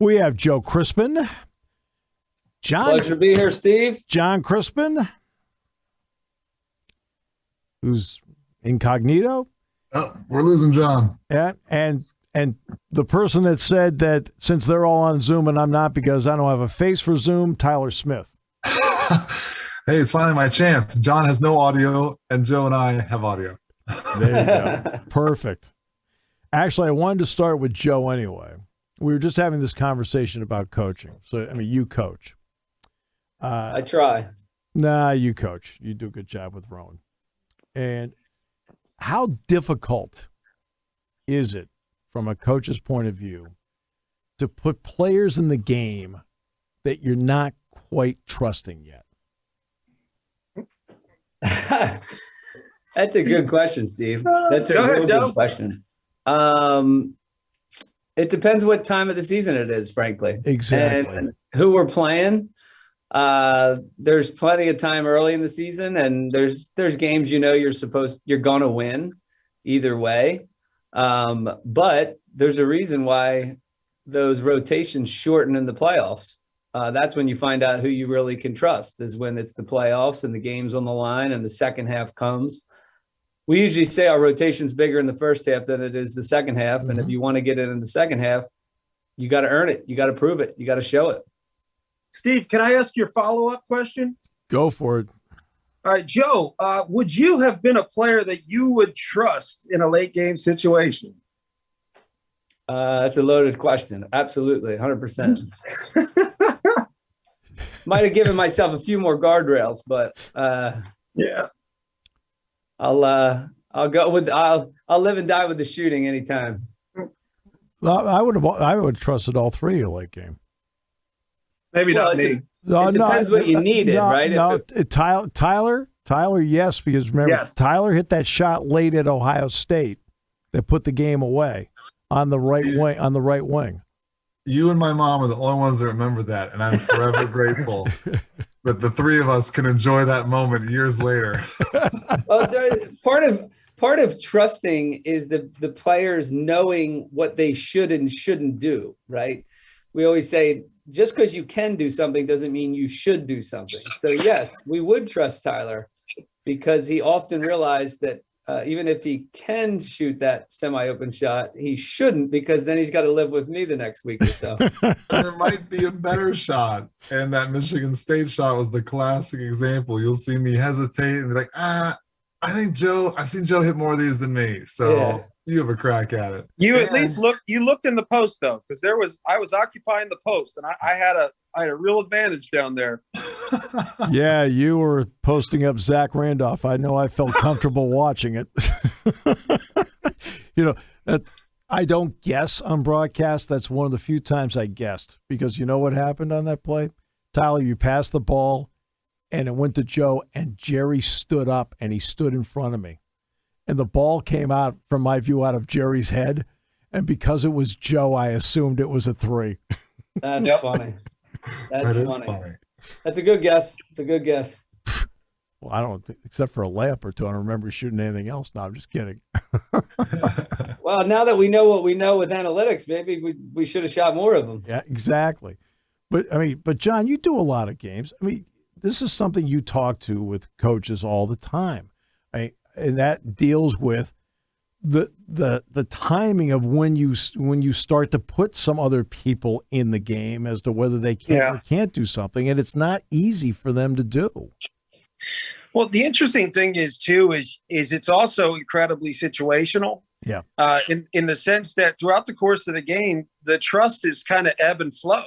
We have Joe Crispin. Pleasure to be here, Steve. John Crispin, who's incognito. Oh, we're losing John. Yeah, and the person that said that since they're all on Zoom and I'm not because I don't have a face for Zoom, Tyler Smith. Hey, it's finally my chance. John has no audio, and Joe and I have audio. There you go. Perfect. Actually, I wanted to start with Joe anyway. We were just having this conversation about coaching. So, I mean, you coach. I try. Nah, you coach. You do a good job with Rowan. And how difficult is it from a coach's point of view to put players in the game that you're not quite trusting yet? That's a good question, Steve. That's a real good question. It depends what time of the season it is, frankly. Exactly. And who we're playing. There's plenty of time early in the season, and there's games you're gonna win either way. But there's a reason why those rotations shorten in the playoffs. That's when you find out who you really can trust, is when it's the playoffs and the game's on the line and the second half comes. We usually say our rotation's bigger in the first half than it is the second half. Mm-hmm. And if you want to get it in the second half, you got to earn it. You got to prove it. You got to show it. Steve, can I ask your follow-up question? Go for it. All right, Joe, would you have been a player that you would trust in a late game situation? That's a loaded question. Absolutely, 100%. Might have given myself a few more guardrails, but yeah, I'll go with I'll live and die with the shooting anytime. I would have trusted all three of late game. Maybe not me. It depends what you needed, right? Tyler, yes, because remember, Tyler hit that shot late at Ohio State that put the game away on the right wing. You and my mom are the only ones that remember that, and I'm forever grateful that the three of us can enjoy that moment years later. Well, part of trusting is the players knowing what they should and shouldn't do, right? We always say, just because you can do something doesn't mean you should do something. So yes, we would trust Tyler because he often realized that even if he can shoot that semi-open shot, he shouldn't, because then he's got to live with me the next week or so. There might be a better shot. And that Michigan State shot was the classic example. You'll see me hesitate and be like, I've seen Joe hit more of these than me. So yeah. You have a crack at it. At least looked in the post though, because I was occupying the post, and I had a real advantage down there. Yeah, you were posting up Zach Randolph. I know I felt comfortable watching it. I don't guess on broadcast. That's one of the few times I guessed, because you know what happened on that play? Tyler, you passed the ball and it went to Joe, and Jerry stood up and he stood in front of me. And the ball came out, from my view, out of Jerry's head. And because it was Joe, I assumed it was a three. That's funny. That's funny. That's a good guess. It's a good guess. Well, I don't, except for a layup or two, I don't remember shooting anything else. No, I'm just kidding. Well, now that we know what we know with analytics, maybe we should have shot more of them. Yeah, exactly. But John, you do a lot of games. I mean, this is something you talk to with coaches all the time. And that deals with the timing of when you start to put some other people in the game as to whether they can or can't do something, and it's not easy for them to do. Well, the interesting thing is it's also incredibly situational. Yeah. In the sense that throughout the course of the game, the trust is kind of ebb and flow.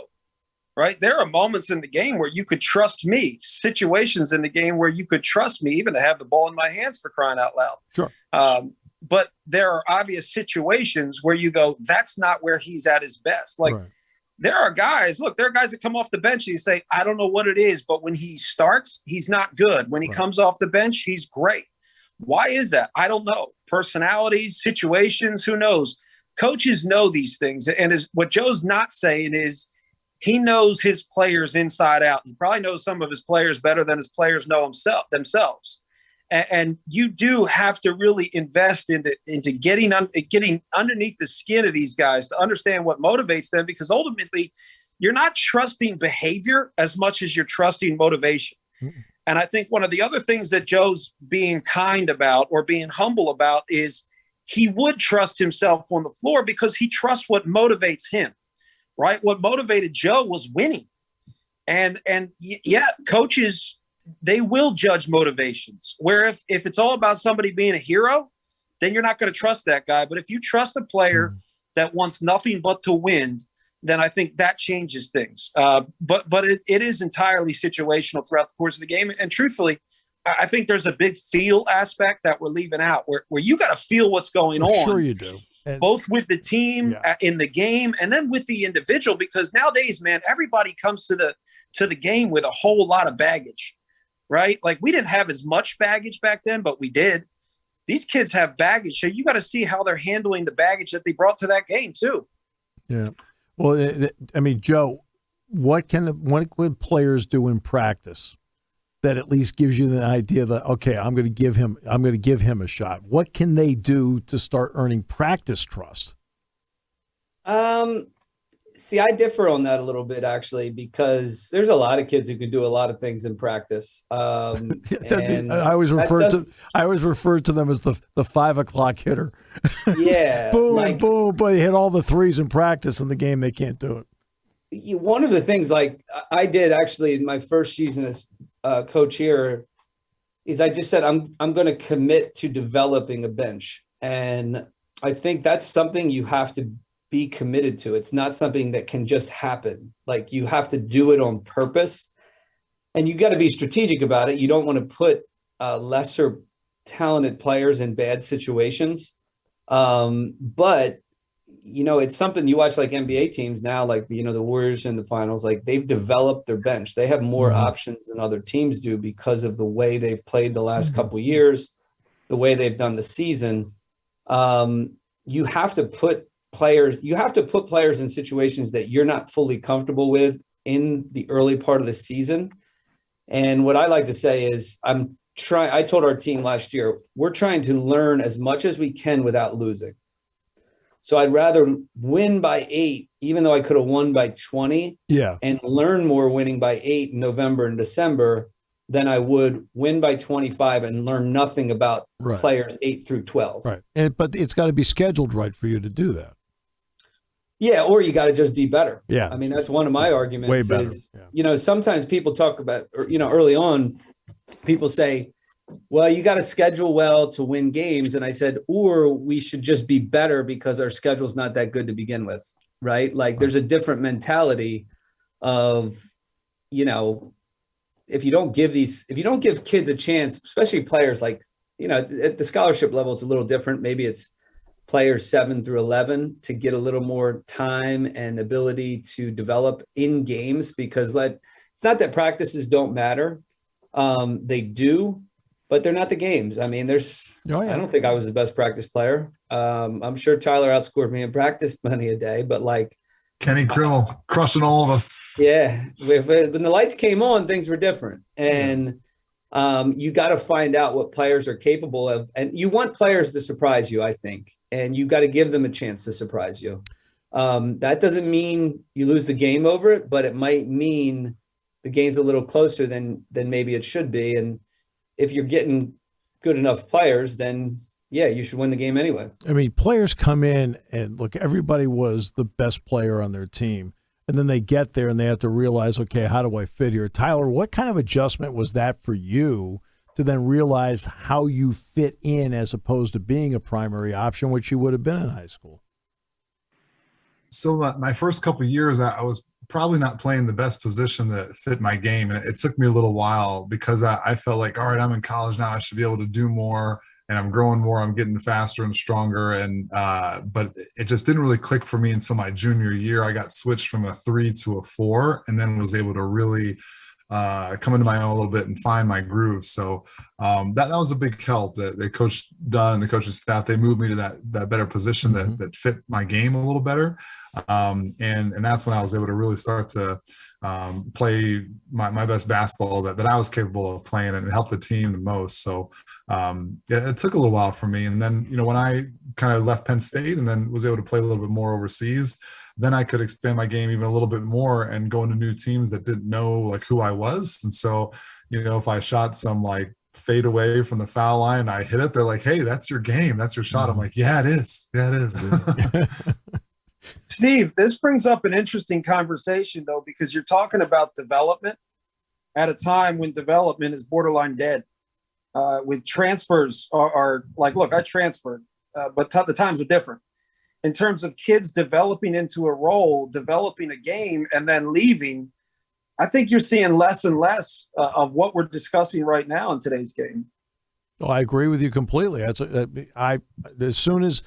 Right. There are moments in the game where you could trust me, situations in the game where you could trust me even to have the ball in my hands, for crying out loud. Sure. But there are obvious situations where you go, that's not where he's at his best. Like there are guys that come off the bench and you say, I don't know what it is, but when he starts, he's not good. When he comes off the bench, he's great. Why is that? I don't know. Personalities, situations, who knows? Coaches know these things. And what Joe's not saying is, he knows his players inside out. He probably knows some of his players better than his players know themselves. And you do have to really invest into getting underneath the skin of these guys to understand what motivates them, because ultimately you're not trusting behavior as much as you're trusting motivation. Mm-hmm. And I think one of the other things that Joe's being kind about or being humble about is he would trust himself on the floor because he trusts what motivates him, right? What motivated Joe was winning. And yeah, coaches, they will judge motivations, where if it's all about somebody being a hero, then you're not going to trust that guy. But if you trust a player that wants nothing but to win, then I think that changes things. But it is entirely situational throughout the course of the game. And truthfully, I think there's a big feel aspect that we're leaving out, where you got to feel what's going on. Sure you do. And both with the team in the game and then with the individual, because nowadays, man, everybody comes to the game with a whole lot of baggage. Right? Like, we didn't have as much baggage back then, but we did. These kids have baggage. So you got to see how they're handling the baggage that they brought to that game too. Yeah. Well, I mean, Joe, what would players do in practice that at least gives you the idea that, okay, I'm going to give him a shot? What can they do to start earning practice trust? See, I differ on that a little bit, actually, because there's a lot of kids who can do a lot of things in practice. And I always refer to them as the 5 o'clock hitter. Yeah. Boom, boom, but they hit all the threes in practice. In the game, they can't do it. One of the things, like I did actually in my first season as coach here, is I just said, I'm going to commit to developing a bench. And I think that's something you have to be committed to. It's not something that can just happen. Like, you have to do it on purpose, and you got to be strategic about it. You don't want to put lesser talented players in bad situations. But it's something you watch, like NBA teams now, like, the Warriors in the finals, like, they've developed their bench. They have more options than other teams do because of the way they've played the last couple years, the way they've done the season. You have to put players in situations that you're not fully comfortable with in the early part of the season. And what I like to say is I told our team last year, we're trying to learn as much as we can without losing. So I'd rather win by 8, even though I could have won by 20, and learn more winning by 8 in November and December than I would win by 25 and learn nothing about players 8 through 12. Right. But it's got to be scheduled right for you to do that. Yeah, or you got to just be better. Yeah. I mean, that's one of my arguments. Way better. Is, sometimes people talk about, or, early on, people say, well, you got to schedule well to win games. And I said, or we should just be better because our schedule's not that good to begin with, right? Like, there's a different mentality of, if you don't give kids a chance, especially players like, at the scholarship level, it's a little different. Maybe it's players 7 through 11 to get a little more time and ability to develop in games, because it's not that practices don't matter. They do, but they're not the games. I mean, I don't think I was the best practice player. I'm sure Tyler outscored me in practice many a day, but Kenny Krill crushing all of us. Yeah. When the lights came on, things were different. And you got to find out what players are capable of. And you want players to surprise you, I think. And you got to give them a chance to surprise you. That doesn't mean you lose the game over it, but it might mean the game's a little closer than maybe it should be. And if you're getting good enough players, then you should win the game anyway. I mean, players come in and look, everybody was the best player on their team. And then they get there and they have to realize, okay, how do I fit here? Tyler, what kind of adjustment was that for you to then realize how you fit in as opposed to being a primary option, which you would have been in high school? So my first couple of years, I was probably not playing the best position that fit my game. And it took me a little while because I felt like, all right, I'm in college now. I should be able to do more. And I'm growing more. I'm getting faster and stronger. And but it just didn't really click for me until my junior year. I got switched from a 3 to a 4, and then was able to really come into my own a little bit and find my groove. So that was a big help. That the coach Dunn and the coaching staff, they moved me to that better position that fit my game a little better, and that's when I was able to really start to play my best basketball that I was capable of playing, and help the team the most. So it took a little while for me. And then, when I kind of left Penn State and then was able to play a little bit more overseas, then I could expand my game even a little bit more and go into new teams that didn't know like who I was. And so, if I shot some like fade away from the foul line and I hit it, they're like, hey, that's your game. That's your shot. I'm like, yeah, it is. Yeah, it is. Steve, this brings up an interesting conversation, though, because you're talking about development at a time when development is borderline dead. With transfers are like, look, I transferred, but the times are different. In terms of kids developing into a role, developing a game, and then leaving, I think you're seeing less and less of what we're discussing right now in today's game. Oh, I agree with you completely. As soon as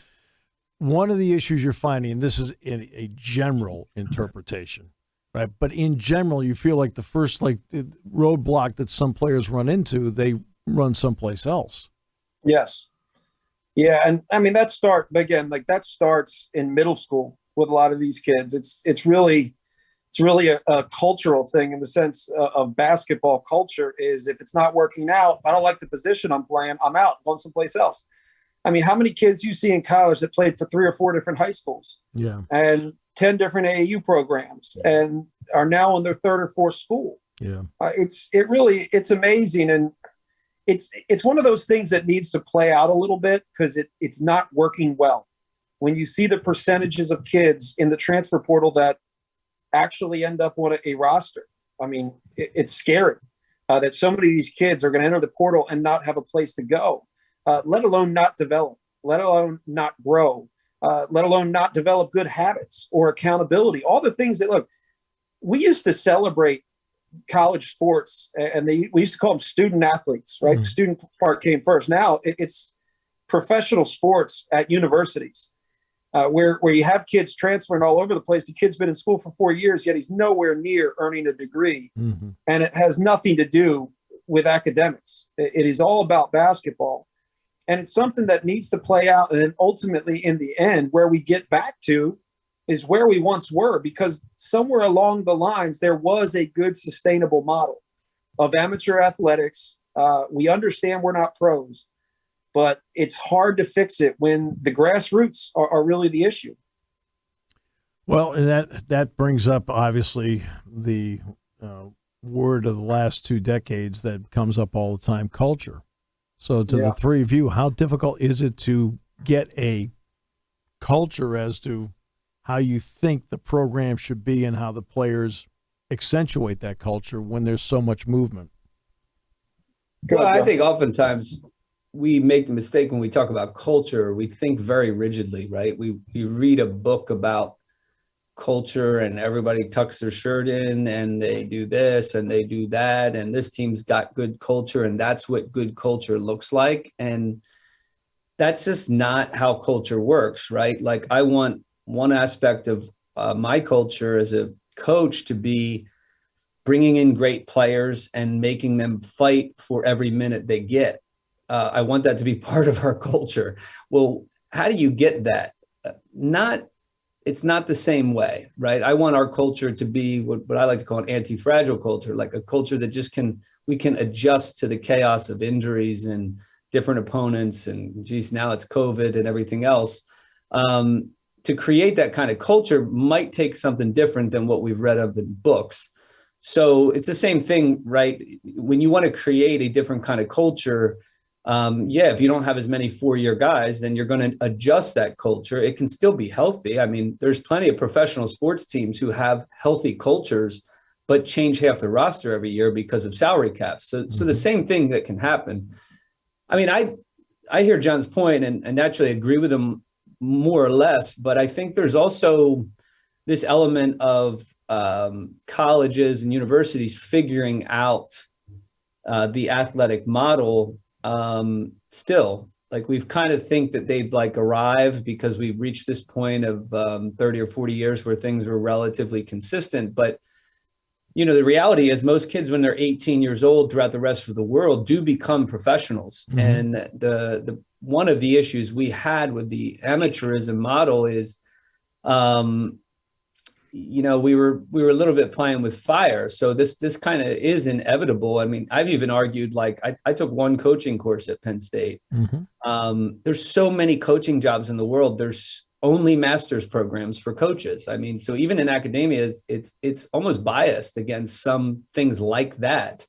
one of the issues you're finding, and this is in a general interpretation, right? But in general, you feel like the first roadblock that some players run into, they run someplace else. Yes. Yeah, and I mean that starts in middle school with a lot of these kids. It's really a cultural thing in the sense of basketball culture. Is if it's not working out, if I don't like the position I'm playing, I'm out, I'm going someplace else. I mean, how many kids you see in college that played for 3 or 4 different high schools, and 10 different AAU programs, and are now in their 3rd or 4th school? Yeah, it's amazing, and it's one of those things that needs to play out a little bit because it's not working well. When you see the percentages of kids in the transfer portal that actually end up on a roster, I mean, it's scary that so many of these kids are going to enter the portal and not have a place to go, let alone not develop, let alone not grow, let alone not develop good habits or accountability. All the things that, look, we used to celebrate college sports, and we used to call them student athletes, right? The student part came first. Now it's professional sports at universities, where you have kids transferring all over the place. The kid's been in school for 4 years, yet he's nowhere near earning a degree. And it has nothing to do with academics. It is all about basketball. And it's something that needs to play out. And then ultimately in the end, where we get back to is where we once were, because somewhere along the lines, there was a good sustainable model of amateur athletics. We understand we're not pros, but it's hard to fix it when the grassroots are really the issue. Well, and that brings up, obviously, the word of the last 2 decades that comes up all the time, culture. So to the three of you, how difficult is it to get a culture as to how you think the program should be and how the players accentuate that culture when there's so much movement? Well, I think oftentimes we make the mistake when we talk about culture, we think very rigidly, right? We read a book about culture and everybody tucks their shirt in and they do this and they do that, and this team's got good culture and that's what good culture looks like. And that's just not how culture works, right? Like, I want one aspect of my culture as a coach to be bringing in great players and making them fight for every minute they get. I want that to be part of our culture. Well, how do you get that? It's not the same way, right? I want our culture to be what I like to call an anti-fragile culture, like a culture that we can adjust to the chaos of injuries and different opponents, and geez, now it's COVID and everything else. To create that kind of culture might take something different than what we've read of in books. So it's the same thing, right? When you want to create a different kind of culture, if you don't have as many 4-year guys, then you're going to adjust that culture. It can still be healthy. I mean, there's plenty of professional sports teams who have healthy cultures, but change half the roster every year because of salary caps. So the same thing that can happen. I mean, I hear John's point and naturally agree with him more or less, but I think there's also this element of colleges and universities figuring out the athletic model still. Like, we've kind of think that they've arrived because we've reached this point of 30 or 40 years where things were relatively consistent, but the reality is most kids when they're 18 years old throughout the rest of the world do become professionals. Mm-hmm. And the one of the issues we had with the amateurism model is, we were a little bit playing with fire. So this kind of is inevitable. I mean, I've even argued, like I took one coaching course at Penn State. Mm-hmm. There's so many coaching jobs in the world. There's only master's programs for coaches. I mean, so even in academia, it's almost biased against some things like that.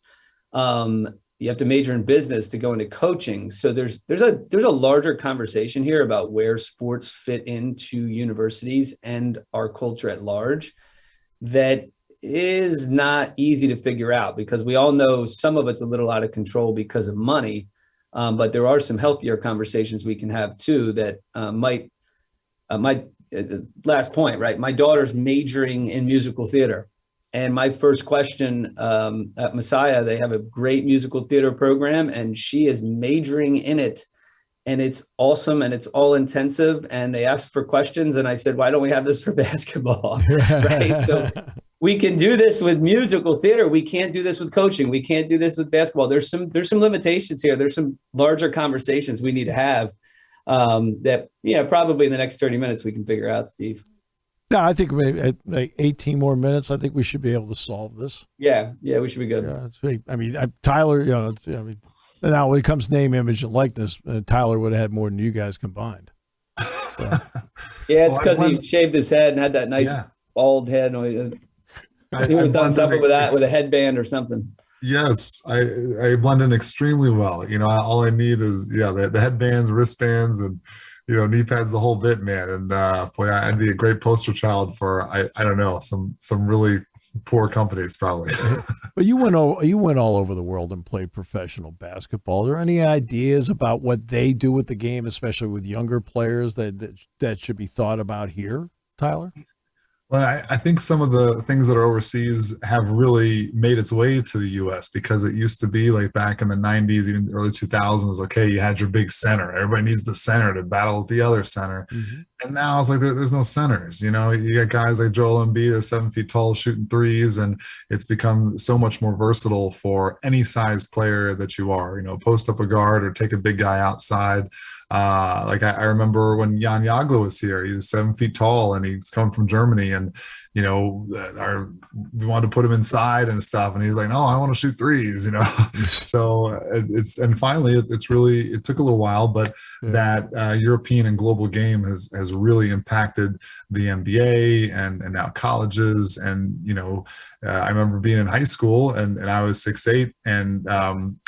You have to major in business to go into coaching. So there's a larger conversation here about where sports fit into universities and our culture at large that is not easy to figure out, because we all know some of it's a little out of control because of money. But there are some healthier conversations we can have too that might last point, right? My daughter's majoring in musical theater. And my first question at Messiah, they have a great musical theater program, and she is majoring in it. And it's awesome, and it's all intensive. And they asked for questions, and I said, why don't we have this for basketball? Right? So we can do this with musical theater. We can't do this with coaching. We can't do this with basketball. There's some limitations here. There's some larger conversations we need to have that, probably in the next 30 minutes we can figure out, Steve. No, I think maybe like 18 more minutes, I think we should be able to solve this. Yeah, we should be good. Yeah, I mean, Tyler, now when it comes to name, image, and likeness, Tyler would have had more than you guys combined. So. Yeah, it's because he shaved his head and had that nice bald head. He would have done something with that, with a headband or something. Yes, I blend in extremely well. All I need is the headbands, wristbands, and knee pads, the whole bit, man. And boy, I'd be a great poster child for I don't know, some really poor companies probably. But you went all over the world and played professional basketball. Are there any ideas about what they do with the game, especially with younger players, that should be thought about here, Tyler? Well, I think some of the things that are overseas have really made its way to the U.S. because it used to be like back in the 90s, even the early 2000s, okay, you had your big center. Everybody needs the center to battle the other center. Mm-hmm. And now it's like there's no centers. You got guys like Joel Embiid, they're 7 feet tall, shooting threes, and it's become so much more versatile for any size player that you are. Post up a guard or take a big guy outside. I remember when Jan Jagla was here, he was 7 feet tall and he's come from Germany, and we wanted to put him inside and stuff, and he's like, no, I want to shoot threes, So finally it took a little while, but that European and global game has really impacted the NBA and now colleges. And I remember being in high school and I was 6'8", and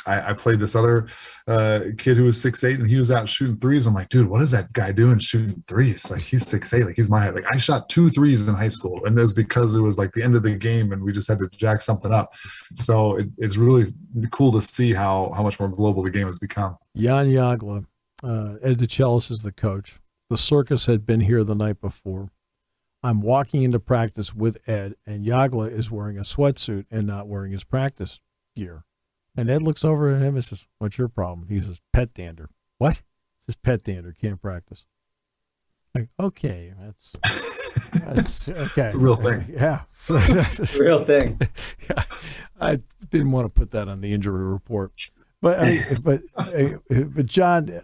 I played this other kid who was 6'8", and he was out shooting threes. I'm like, dude, what is that guy doing shooting threes? Like, he's 6'8", like he's my height. Like, I shot 2 threes in high school, and it was because it was like the end of the game and we just had to jack something up. So it's really cool to see how much more global the game has become. Jan Jagla, Ed DeChellis is the coach. The Circus had been here the night before. I'm walking into practice with Ed, and Jagla is wearing a sweatsuit and not wearing his practice gear. And Ed looks over at him and says, what's your problem? He says, pet dander. What? He says, pet dander, can't practice. Like, okay, that's okay. It's a real thing. Yeah. It's a real thing. Yeah. I didn't want to put that on the injury report. But John,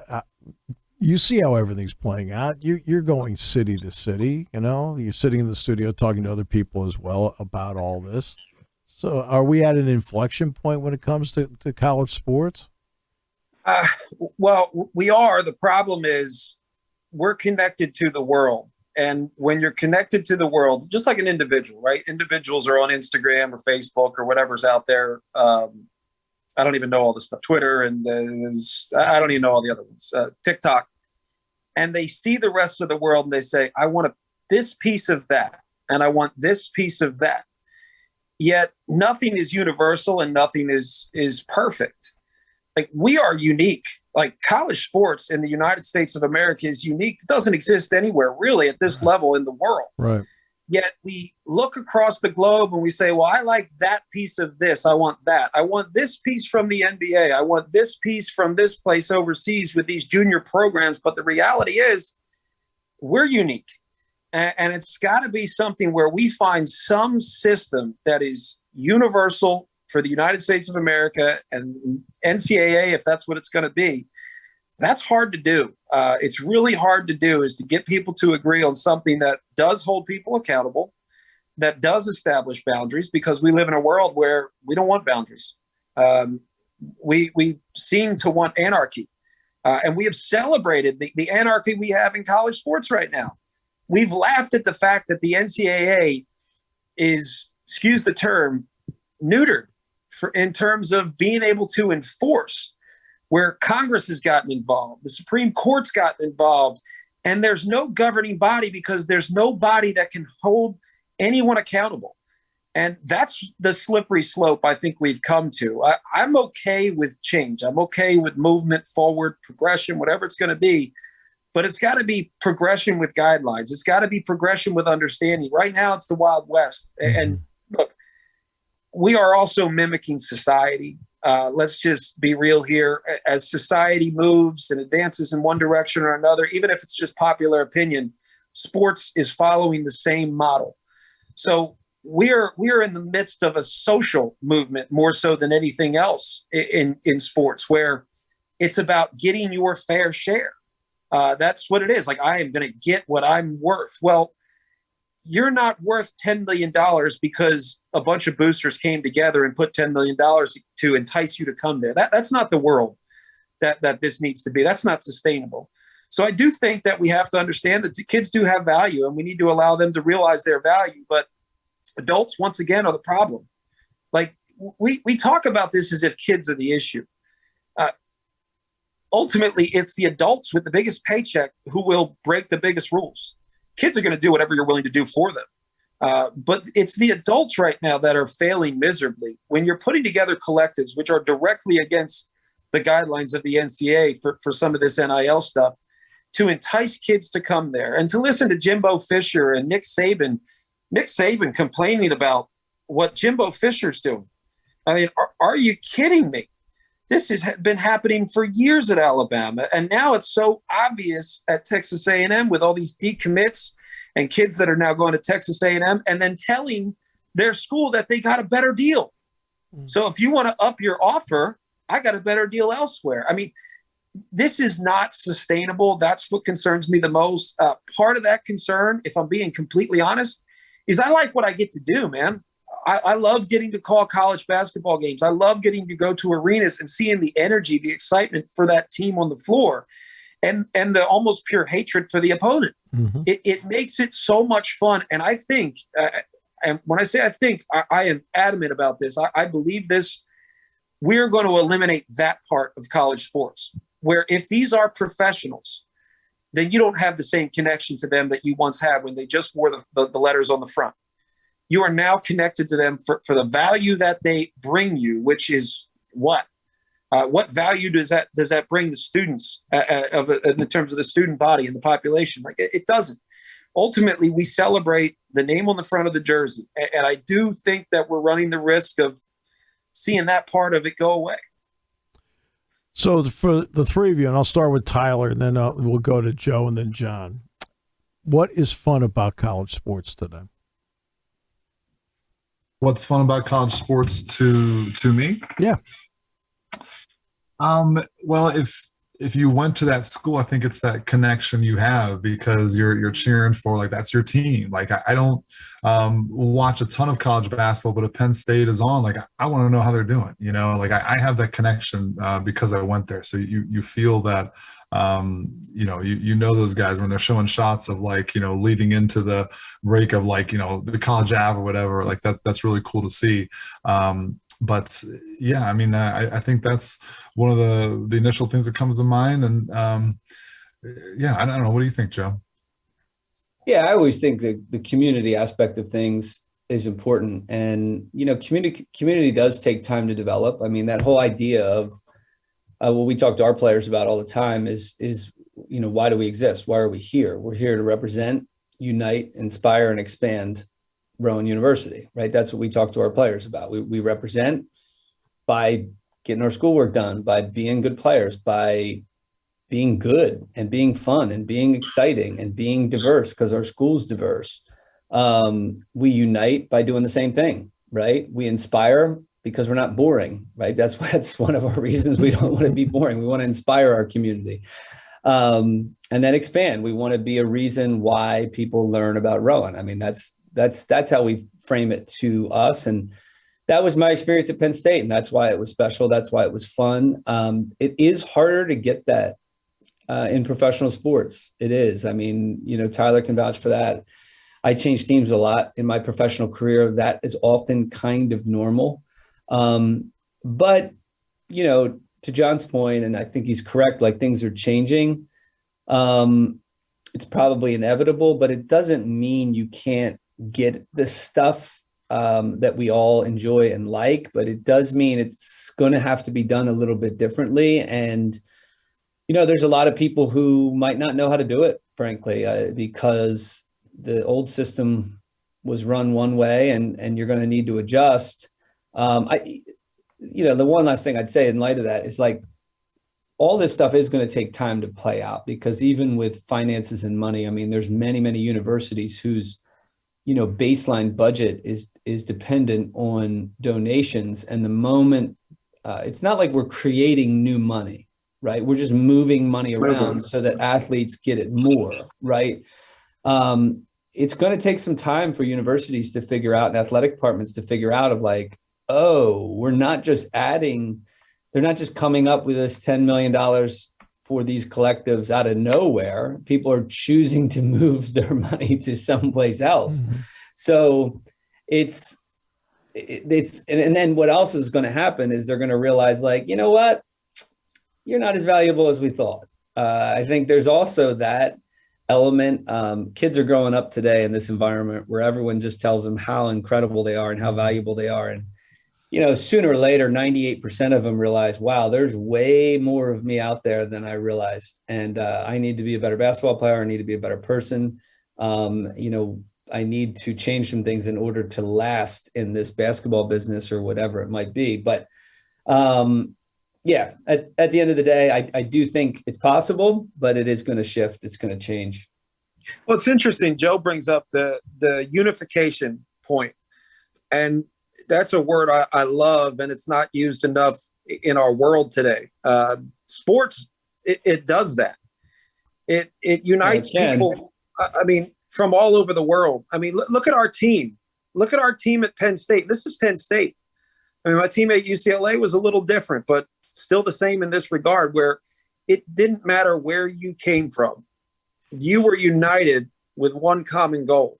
you see how everything's playing out. You're going city to city, You're sitting in the studio talking to other people as well about all this. So are we at an inflection point when it comes to college sports? Well, we are. The problem is we're connected to the world. And when you're connected to the world, just like an individual, right? Individuals are on Instagram or Facebook or whatever's out there. I don't even know all this stuff. Twitter, and I don't even know all the other ones. TikTok. And they see the rest of the world and they say, I want this piece of that. And I want this piece of that. Yet nothing is universal and nothing is perfect. Like, we are unique. Like, college sports in the United States of America is unique. It doesn't exist anywhere really at this level in the world. Right. Yet we look across the globe and we say, well, I like that piece of this. I want that. I want this piece from the NBA. I want this piece from this place overseas with these junior programs. But the reality is we're unique. And it's got to be something where we find some system that is universal for the United States of America and NCAA, if that's what it's going to be, that's hard to do. It's really hard to do, is to get people to agree on something that does hold people accountable, that does establish boundaries, because we live in a world where we don't want boundaries. We seem to want anarchy. And we have celebrated the anarchy we have in college sports right now. We've laughed at the fact that the NCAA is, excuse the term, neutered in terms of being able to enforce, where Congress has gotten involved, the Supreme Court's gotten involved, and there's no governing body because there's no body that can hold anyone accountable. And that's the slippery slope I think we've come to. I'm okay with change. I'm okay with movement forward, progression, whatever it's going to be. But it's got to be progression with guidelines. It's got to be progression with understanding. Right now, it's the Wild West. And look, we are also mimicking society. Let's just be real here. As society moves and advances in one direction or another, even if it's just popular opinion, sports is following the same model. So we are in the midst of a social movement more so than anything else in sports, where it's about getting your fair share. That's what it is. Like, I am going to get what I'm worth. Well, you're not worth $10 million because a bunch of boosters came together and put $10 million to entice you to come there. That's not the world that this needs to be. That's not sustainable. So I do think that we have to understand that the kids do have value, and we need to allow them to realize their value. But adults, once again, are the problem. Like, we talk about this as if kids are the issue. Ultimately, it's the adults with the biggest paycheck who will break the biggest rules. Kids are going to do whatever you're willing to do for them. But it's the adults right now that are failing miserably. When you're putting together collectives, which are directly against the guidelines of the NCAA for some of this NIL stuff, to entice kids to come there, and to listen to Jimbo Fisher and Nick Saban complaining about what Jimbo Fisher's doing. I mean, are you kidding me? This has been happening for years at Alabama, and now it's so obvious at Texas A&M with all these decommits and kids that are now going to Texas A&M and then telling their school that they got a better deal. So if you want to up your offer, I got a better deal elsewhere. I mean, this is not sustainable. That's what concerns me the most. Part of that concern, if I'm being completely honest, is I like what I get to do, man. I love getting to call college basketball games. I love getting to go to arenas and seeing the energy, the excitement for that team on the floor, and the almost pure hatred for the opponent. Mm-hmm. It makes it so much fun. And I think, and when I say I think, I am adamant about this. I believe this. We're going to eliminate that part of college sports, where if these are professionals, then you don't have the same connection to them that you once had when they just wore the letters on the front. You are now connected to them for the value that they bring you, which is what? What value does that bring the students in terms of the student body and the population? Like, it doesn't. Ultimately, we celebrate the name on the front of the jersey. And I do think that we're running the risk of seeing that part of it go away. So for the three of you, and I'll start with Tyler, and then we'll go to Joe and then John. What is fun about college sports today? What's fun about college sports to me? Yeah. Well, if you went to that school, I think it's that connection you have because you're cheering for, like, that's your team. Like, I don't watch a ton of college basketball, but if Penn State is on, like, I want to know how they're doing. You know, like I have that connection because I went there. So you feel that. You know those guys when they're showing shots of, like, you know, leading into the break of, like, you know, the college Ave or whatever, like that's really cool to see. But yeah, I mean, I think that's one of the initial things that comes to mind. And yeah, I don't know. What do you think, Joe? Yeah, I always think that the community aspect of things is important. And, you know, community does take time to develop. I mean, that whole idea of what we talk to our players about all the time is, you know, why do we exist? Why are we here? We're here to represent, unite, inspire, and expand Rowan University, right? That's what we talk to our players about. We represent by getting our schoolwork done, by being good players, by being good and being fun and being exciting and being diverse, because our school's diverse. We unite by doing the same thing, right? We inspire because we're not boring, right? That's one of our reasons we don't want to be boring. We want to inspire our community. And then expand. We want to be a reason why people learn about rowing. I mean, that's how we frame it to us. And that was my experience at Penn State. And that's why it was special. That's why it was fun. It is harder to get that in professional sports. It is. I mean, Tyler can vouch for that. I changed teams a lot in my professional career. That is often kind of normal. But, to John's point, and I think he's correct, like things are changing. It's probably inevitable, but it doesn't mean you can't get the stuff that we all enjoy and like, but it does mean it's going to have to be done a little bit differently. And, there's a lot of people who might not know how to do it, frankly, because the old system was run one way and you're going to need to adjust. The one last thing I'd say in light of that is like, all this stuff is going to take time to play out, because even with finances and money, I mean, there's many, many universities whose, baseline budget is dependent on donations. And the moment, it's not like we're creating new money, right? We're just moving money around so that athletes get it more, right? It's going to take some time for universities to figure out and athletic departments to figure out of like, oh, we're not just adding, they're not just coming up with this $10 million for these collectives out of nowhere. People are choosing to move their money to someplace else. Mm-hmm. So it's, and then what else is going to happen is they're going to realize like, you know what? You're not as valuable as we thought. I think there's also that element. Kids are growing up today in this environment where everyone just tells them how incredible they are and how valuable they are. And, sooner or later, 98% of them realize, wow, there's way more of me out there than I realized. And I need to be a better basketball player. I need to be a better person. I need to change some things in order to last in this basketball business or whatever it might be. But at the end of the day, I do think it's possible, but it is going to shift. It's going to change. Well, it's interesting. Joe brings up the unification point. And that's a word I love, and it's not used enough in our world today. Sports, it does that. It unites people. I mean, from all over the world. I mean, look at our team. Look at our team at Penn State. This is Penn State. I mean, my team at UCLA was a little different, but still the same in this regard, where it didn't matter where you came from. You were united with one common goal.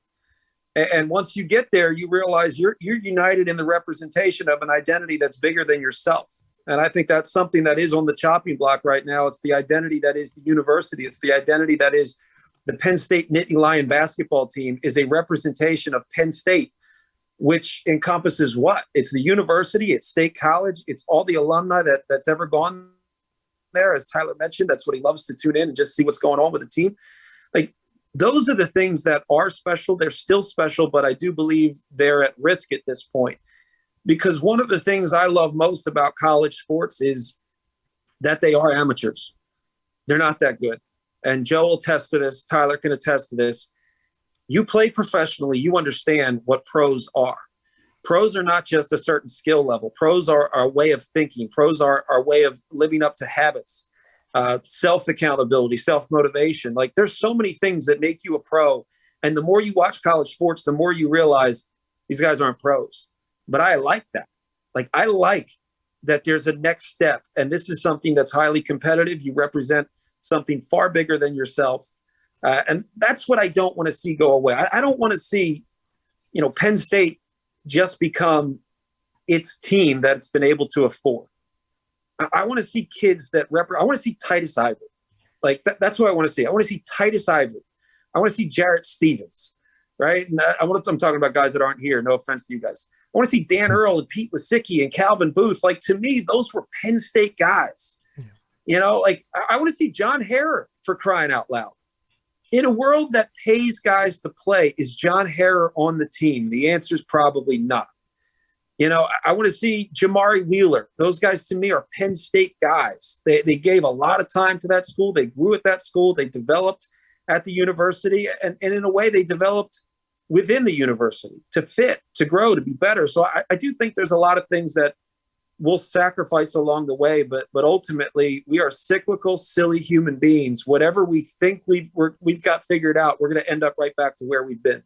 And once you get there, you realize you're united in the representation of an identity that's bigger than yourself. And I think that's something that is on the chopping block right now. It's the identity that is the university. It's the identity that is the Penn State Nittany Lion basketball team is a representation of Penn State, which encompasses what? It's the university, it's State College, it's all the alumni that's ever gone there. As Tyler mentioned, that's what he loves to tune in and just see what's going on with the team. Like, those are the things that are special. They're still special, but I do believe they're at risk at this point. Because one of the things I love most about college sports is that they are amateurs. They're not that good. And Joe will attest to this. Tyler can attest to this. You play professionally, you understand what pros are. Pros are not just a certain skill level. Pros are our way of thinking. Pros are our way of living up to habits, self-accountability, self-motivation. Like, there's so many things that make you a pro. And the more you watch college sports, the more you realize these guys aren't pros. But I like that. Like, I like that there's a next step. And this is something that's highly competitive. You represent something far bigger than yourself. And that's what I don't want to see go away. I don't want to see, Penn State just become its team that it's been able to afford. I want to see kids that I want to see Titus Ivory. Like, that's what I want to see. I want to see Titus Ivory. I want to see Jarrett Stevens, right? And I'm talking about guys that aren't here. No offense to you guys. I want to see Dan Earl and Pete Lisicki and Calvin Booth. Like, to me, those were Penn State guys. I want to see John Harrer, for crying out loud. In a world that pays guys to play, is John Harrer on the team? The answer is probably not. I want to see Jamari Wheeler. Those guys, to me, are Penn State guys. They gave a lot of time to that school. They grew at that school. They developed at the university. And in a way, they developed within the university to fit, to grow, to be better. So I do think there's a lot of things that we'll sacrifice along the way, but ultimately we are cyclical, silly human beings. Whatever we think we've got figured out, we're going to end up right back to where we've been.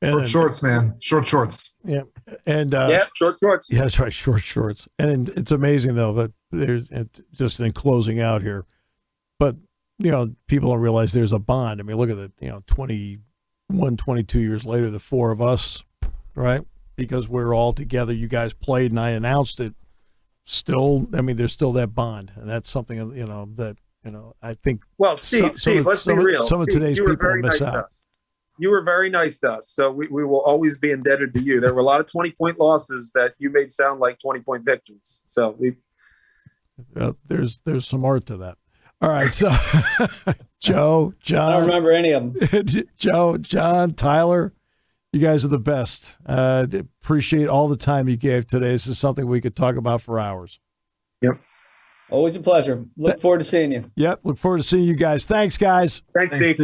Short shorts, man. Short shorts. Yeah. And short shorts. Yeah, that's right. Short shorts. And it's amazing though, but there's just in closing out here, but people don't realize there's a bond. I mean, look at it, 21, 22 years later, the four of us, right? Because we're all together. You guys played and I announced it. Still, I mean, there's still that bond. And that's something, that, I think. Well, Steve, let's be real. Some of today's people will miss out. You were very nice to us. So we will always be indebted to you. There were a lot of 20-point losses that you made sound like 20-point victories. So there's some art to that. All right. So Joe, John. I don't remember any of them. Joe, John, Tyler, you guys are the best. Appreciate all the time you gave today. This is something we could talk about for hours. Yep. Always a pleasure. Look forward to seeing you. Yep. Look forward to seeing you guys. Thanks, guys. Thanks, Steve.